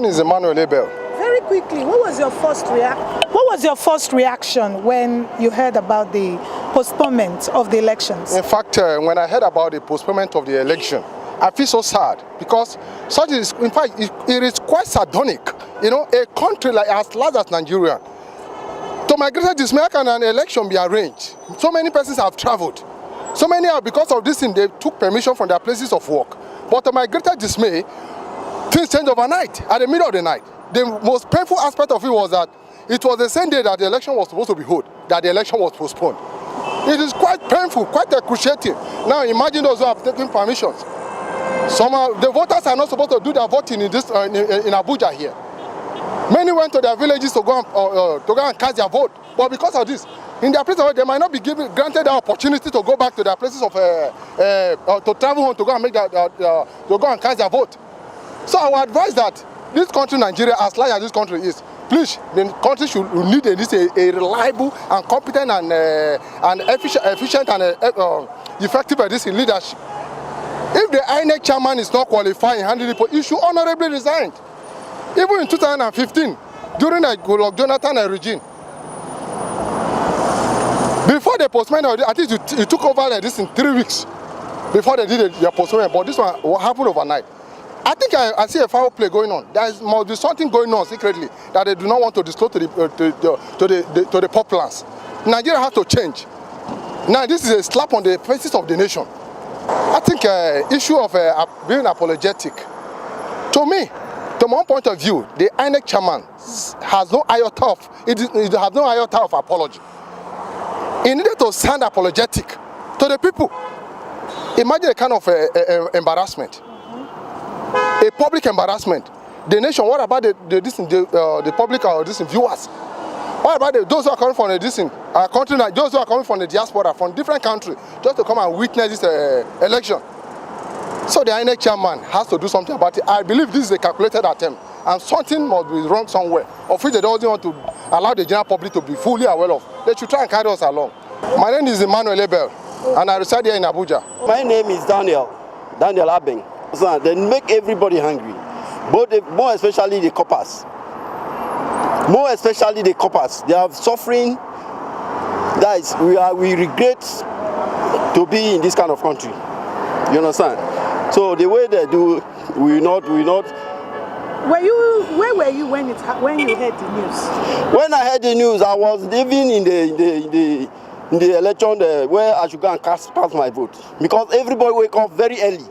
name is Emmanuel Abel. Very quickly, what was your first reaction when you heard about the postponement of the elections? In fact, when I heard about the postponement of the election, I feel so sad because such is, in fact, it is quite sardonic. You know, a country like as large as Nigeria, to my greater dismay, how can an election be arranged? So many persons have traveled. So many are, because of this thing, they took permission from their places of work. But to my greater dismay, things changed overnight, at the middle of the night. The most painful aspect of it was that it was the same day that the election was supposed to be held, that the election was postponed. It is quite painful, quite excruciating. Now imagine those who have taken permissions. The voters are not supposed to do their voting in Abuja here. Many went to their villages to go and cast their vote. But because of this, in their place of work, they might not be granted the opportunity to go back to their places of to travel home to go and to go and cast their vote. So I would advise that this country, Nigeria, as large as this country is, please, the country should need a reliable and competent and efficient and effective leadership. If the INEC chairman is not qualified in handling the post, he should honorably resign. Even in 2015, during the Goodluck Jonathan regime, before the postponement, I think it took over like this in 3 weeks before they did the postponement. But this one happened overnight. I think I see a foul play going on. There must be something going on secretly that they do not want to disclose to the populace. Nigeria has to change. Now this is a slap on the faces of the nation. I think issue of being apologetic. To me, from my own point of view, the INEC chairman has no iota of apology. He needed to sound apologetic to the people. Imagine a kind of embarrassment. A public embarrassment. The nation, what about the public or viewers? What about those who are coming from a country, those who are coming from the diaspora, from different countries, just to come and witness this election? So the INEC chairman has to do something about it. I believe this is a calculated attempt, and something must be wrong somewhere, of which they don't want to allow the general public to be fully aware of. They should try and carry us along. My name is Emmanuel Abel, and I reside here in Abuja. My name is Daniel Abeng. They make everybody hungry, more especially the coppers. More especially the coppers. They are suffering. Guys, we regret to be in this kind of country. You understand? So the way they do, we not. Where were you when you heard the news? When I heard the news, I was living in the election where I should go and cast my vote, because everybody wake up very early.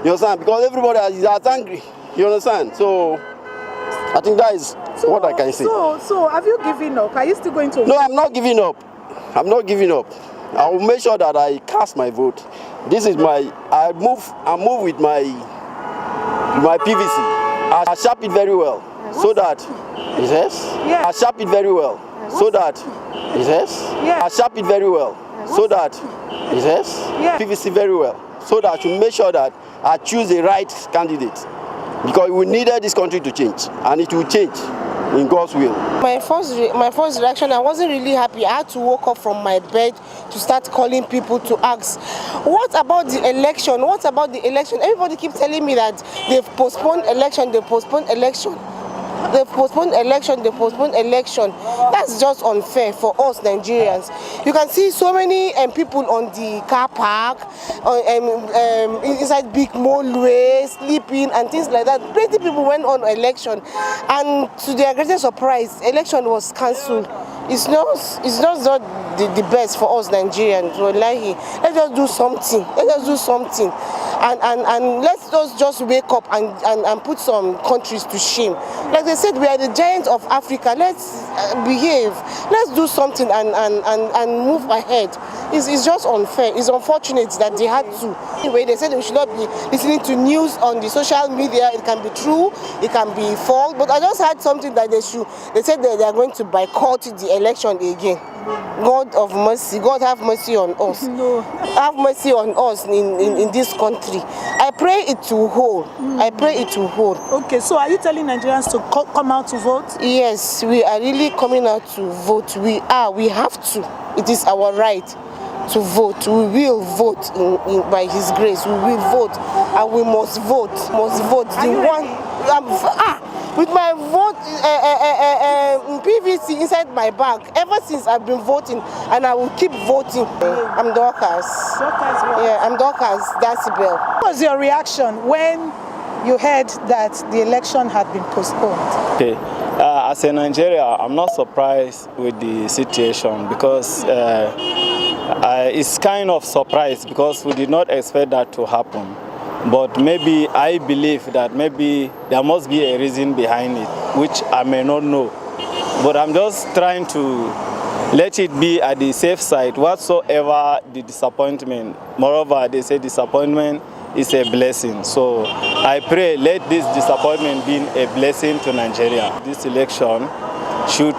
You understand? Because everybody is angry. You understand? So I think that is what I can say. So have you given up? Are you still going to? No, I'm not giving up. I'm not giving up. I will make sure that I cast my vote. This is I move with my PVC. I sharp it very well, so that I sharp it very well, so that I sharp it very well, so that PVC very well, so that to make sure that I choose the right candidate, because we needed this country to change, and it will change in God's will. My first reaction, I wasn't really happy. I had to wake up from my bed to start calling people to ask, what about the election? What about the election? Everybody keeps telling me that they've postponed election, they postponed election. They postponed election, they postponed election. That's just unfair for us Nigerians. You can see so many people on the car park, inside big motorway, sleeping and things like that. Plenty people went on election, and to their greatest surprise, election was cancelled. It's not the best for us Nigerians. Wallahi. Let's just do something. Let us do something. And let's just wake up and put some countries to shame. Like they said, we are the giants of Africa. Let's behave. Let's do something and move ahead. It's just unfair. It's unfortunate that they had to. Anyway, they said we should not be listening to news on the social media. It can be true, it can be false. But I just heard something that they said that they are going to boycott the election again. God of mercy, God have mercy on us. No. Have mercy on us in this country. I pray it to hold. I pray it to hold. Okay, so are you telling Nigerians to come out to vote? Yes, we are really coming out to vote. We have to. It is our right to vote. We will vote by His grace. We will vote, and we must vote. Must vote. with my vote PVC inside my bag. Ever since I've been voting, and I will keep voting. I'm Dorcas. Dorcas what? Yeah, I'm Dorcas Decibel. What was your reaction when you heard that the election had been postponed? Okay, as a Nigerian, I'm not surprised with the situation because it's kind of surprised because we did not expect that to happen. But maybe I believe that maybe there must be a reason behind it, which I may not know. But I'm just trying to let it be at the safe side, whatsoever the disappointment. Moreover, they say disappointment is a blessing. So I pray let this disappointment be a blessing to Nigeria. This election should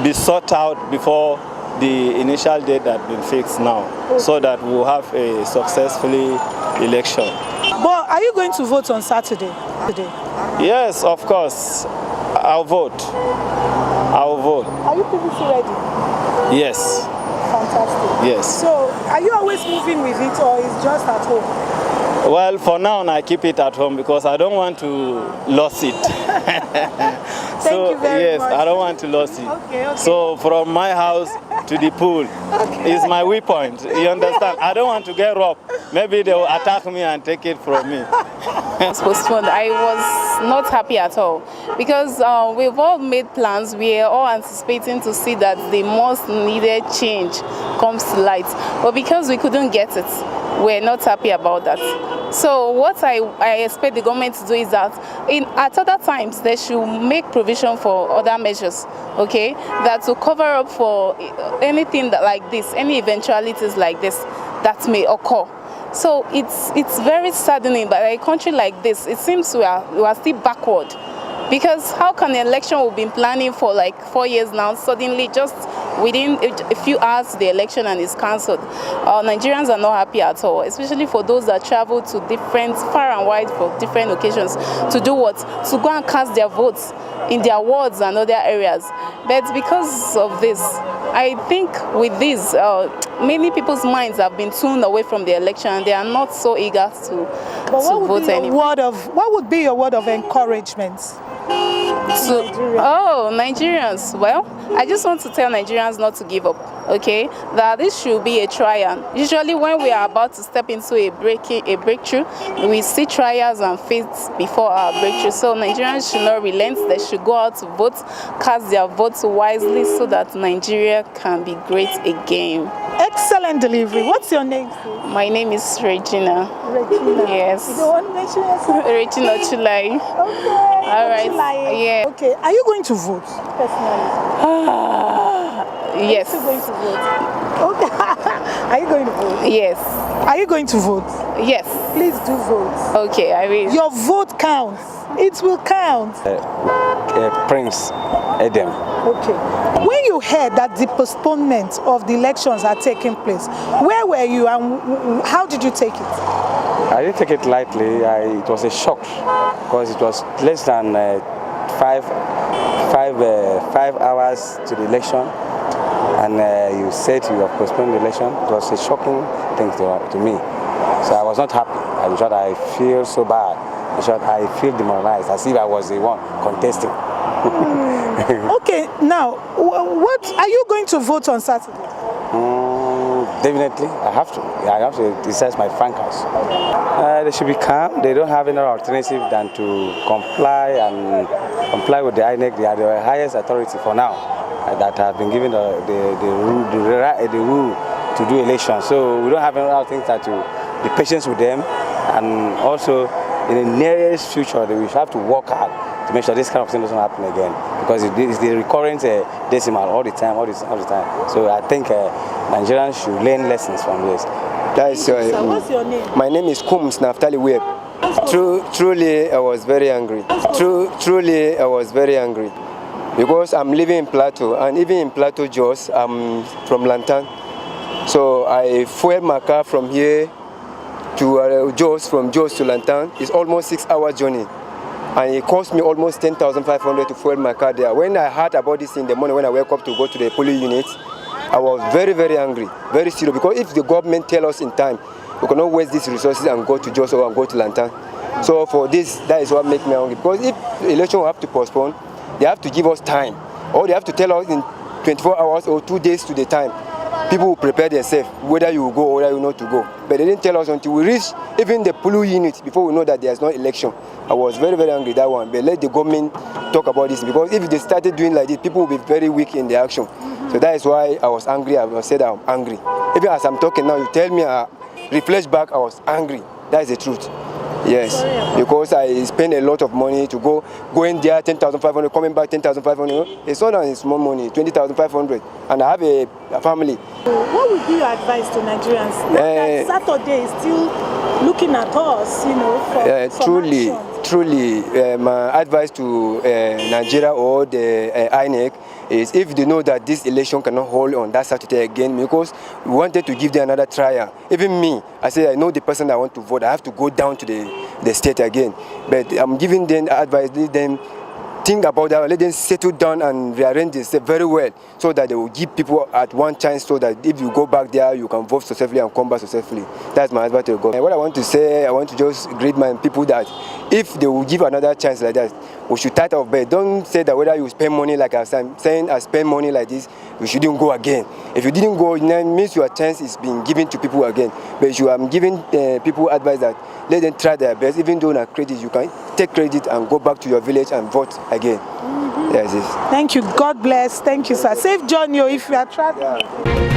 be sought out before the initial date that has been fixed now, so that we'll have a successfully election. But are you going to vote on Saturday? Yes, of course. I'll vote. I'll vote. Are you PVC ready? Yes. Fantastic. Yes. So are you always moving with it, or is just at home? Well, for now, I keep it at home because I don't want to lose it. Thank you very much. Yes, I don't want to lose it. Okay. So from my house to the pool is my weapon. You understand? I don't want to get robbed. Maybe they will attack me and take it from me. Postponed. I was not happy at all because we've all made plans. We are all anticipating to see that the most needed change comes to light. But because we couldn't get it, we're not happy about that. So what I expect the government to do is that at other times they should make provision for other measures, okay, that will cover up for anything that like this, any eventualities like this that may occur. So it's very saddening that a country like this, it seems we are still backward. Because how can an election we've been planning for like 4 years now, suddenly just within a few hours the election and it's cancelled? Nigerians are not happy at all, especially for those that travel to far and wide for different occasions to do what? To go and cast their votes in their wards and other areas. But because of this, I think with this, many people's minds have been tuned away from the election and they are not so eager to vote anymore. What would be your word of encouragement? Nigerians, well, I just want to tell Nigerians not to give up, okay? That this should be a trial. Usually when we are about to step into a breakthrough, we see trials and fates before our breakthrough. So Nigerians should not relent. They should go out to vote, cast their votes wisely so that Nigeria can be great again. Excellent delivery. What's your name? My name is Regina. Regina. Yes. You don't want to mention yourself? Regina Chulai. Okay. All right. Chulai. Yeah. Okay. Are you going to vote personally? Yes. Are you going to vote? Okay. Are you going to vote? Yes. Are you going to vote? Yes. Please do vote. Okay, I will. Your vote counts. It will count. Prince Edem. Okay. When you heard that the postponement of the elections are taking place, where were you and how did you take it? I didn't take it lightly. It was a shock because it was less than 5 hours to the election, and you said you have postponed the election. It was a shocking thing to me. So I was not happy. In short, I feel so bad. In short, I feel demoralized, as if I was the one contesting. Okay, now, what are you going to vote on Saturday? Definitely, I have to. I have to exercise my frankness. They should be calm. They don't have any alternative than to comply with the INEC. They are the highest authority for now that have been given the rule to do elections. So we don't have any other things than to be patient with them, and also in the nearest future, we have to work hard to make sure this kind of thing doesn't happen again, because it's the recurrent decimal all the time. So I think Nigerians should learn lessons from this. What's your name? My name is Kums Naftali Web. Truly, I was very angry. Truly, I was very angry because I'm living in Plateau, and even in Plateau, Jos, I'm from Lantan. So I fueled my car from here to Jos, from Jos to Lantan. It's almost 6 hour journey. And it cost me almost 10,500 to fuel my car there. When I heard about this in the morning, when I woke up to go to the police unit, I was very, very angry, very serious. Because if the government tell us in time, we cannot waste these resources and go to Jos or go to Lantan. So for this, that is what makes me angry. Because if the election will have to postpone, they have to give us time, or they have to tell us in 24 hours or 2 days to the time. People will prepare themselves, whether you will go or whether you not to go. But they didn't tell us until we reach even the polling unit before we know that there's no election. I was very, very angry that one. But let the government talk about this, because if they started doing like this, people will be very weak in the action. So that is why I was angry. I said I'm angry. Even as I'm talking now, you tell me, reflect back, I was angry. That is the truth. Yes, because I spend a lot of money to going there, 10,500, coming back 10,500. It's not a small money, 20,500, and I have a family. What would be your advice to Nigerians? That Saturday is still looking at us, for Truly, my advice to Nigeria or the INEC is, if they know that this election cannot hold on that Saturday again, because we wanted to give them another trial. Even me, I say I know the person I want to vote, I have to go down to the state again. But I'm giving them advice, let them think about that, let them settle down and rearrange themselves very well, so that they will give people at one chance, so that if you go back there, you can vote successfully and come back successfully. That's my advice to the government. What I want to say, I want to just greet my people that if they will give another chance like that, we should start off bed. Don't say that whether you spend money like I'm saying, I spend money like this, you shouldn't go again. If you didn't go, it means your chance is being given to people again. But you are giving people advice that let them try their best. Even though not credit, you can take credit and go back to your village and vote again. Yes. Thank you. God bless. Thank you, sir. Safe journey if you are traveling. Yeah.